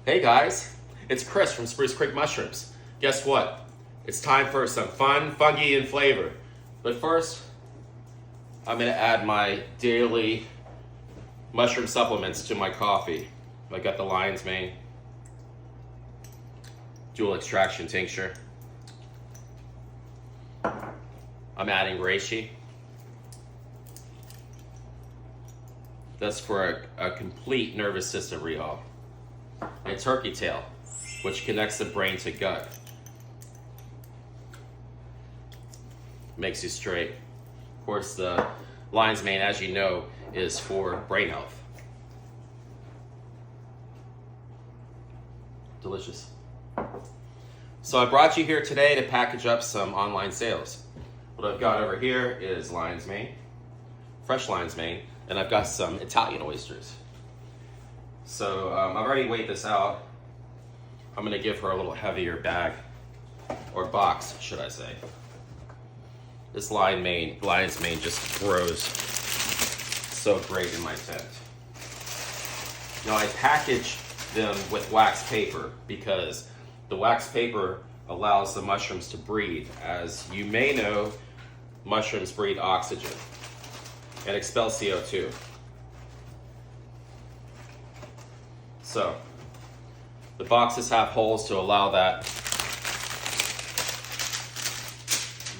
Hey guys, it's Chris from Spruce Creek Mushrooms. Guess what? It's time for some fun, fungi, and flavor. But first, I'm gonna add my daily mushroom supplements to my coffee. I got the lion's mane, dual extraction tincture. I'm adding reishi. That's for a complete nervous system rehaul. And turkey tail, which connects the brain to gut. Makes you straight. Of course, the lion's mane, as you know, is for brain health. Delicious. So I brought you here today to package up some online sales. What I've got over here is lion's mane, fresh lion's mane, and I've got some Italian oysters. So I've already weighed this out. I'm gonna give her a little heavier bag, or box, should I say. This lion's mane just grows so great in my tent. Now I package them with wax paper because the wax paper allows the mushrooms to breathe. As you may know, mushrooms breathe oxygen and expel CO2. So, the boxes have holes to allow that.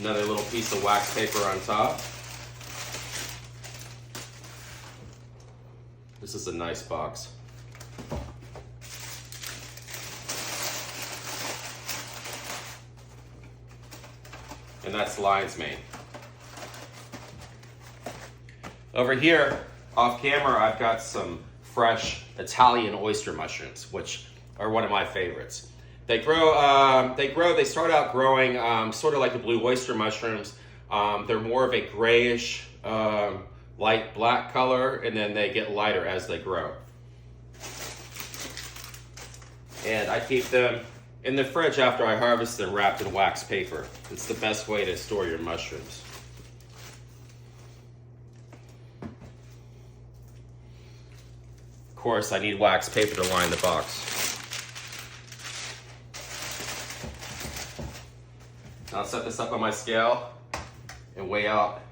Another little piece of wax paper on top. This is a nice box. And that's lion's mane. Over here, off camera, I've got some fresh Italian oyster mushrooms, which are one of my favorites. They start out growing sort of like the blue oyster mushrooms. They're more of a grayish, light black color, and then they get lighter as they grow. And I keep them in the fridge after I harvest them, wrapped in wax paper. It's the best way to store your mushrooms. Of course, I need wax paper to line the box. I'll set this up on my scale and weigh out.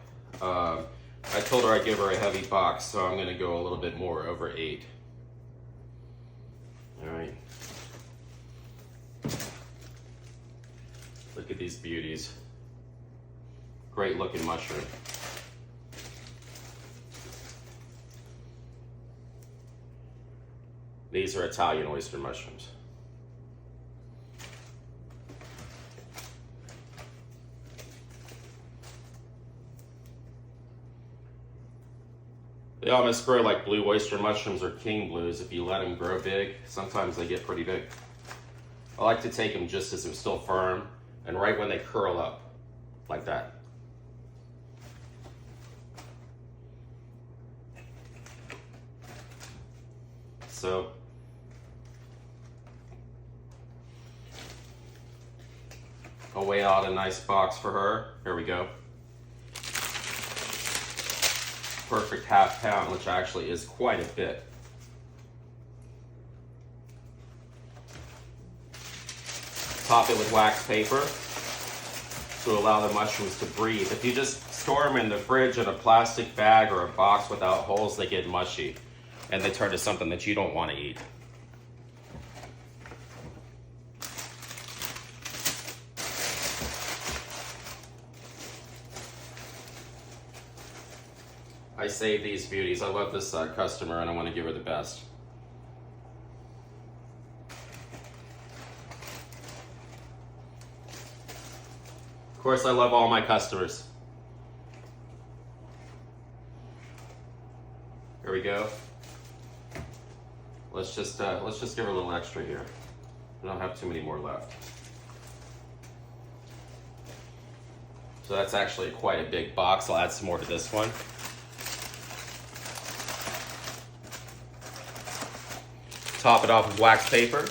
I told her I'd give her a heavy box, so I'm gonna go a little bit more, over 8. All right. Look at these beauties. Great looking mushroom. These are Italian oyster mushrooms. They almost grow like blue oyster mushrooms or king blues. If you let them grow big, sometimes they get pretty big. I like to take them just as they're still firm and right when they curl up, like that. So, I'll weigh out a nice box for her. Here we go. Perfect half pound, which actually is quite a bit. Top it with wax paper to allow the mushrooms to breathe. If you just store them in the fridge in a plastic bag or a box without holes, they get mushy and they turn to something that you don't want to eat. I save these beauties. I love this customer and I want to give her the best. Of course, I love all my customers. Here we go. Let's just give her a little extra here. We don't have too many more left. So that's actually quite a big box. I'll add some more to this one. Top it off with wax paper.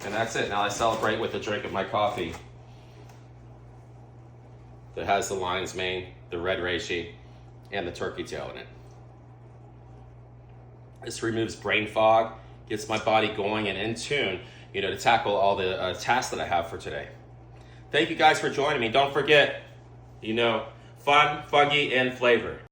And that's it. Now I celebrate with a drink of my coffee. that has the lion's mane, the red reishi, and the turkey tail in it. This removes brain fog, gets my body going and in tune, to tackle all the tasks that I have for today. Thank you guys for joining me. Don't forget, fun, funky, and flavor.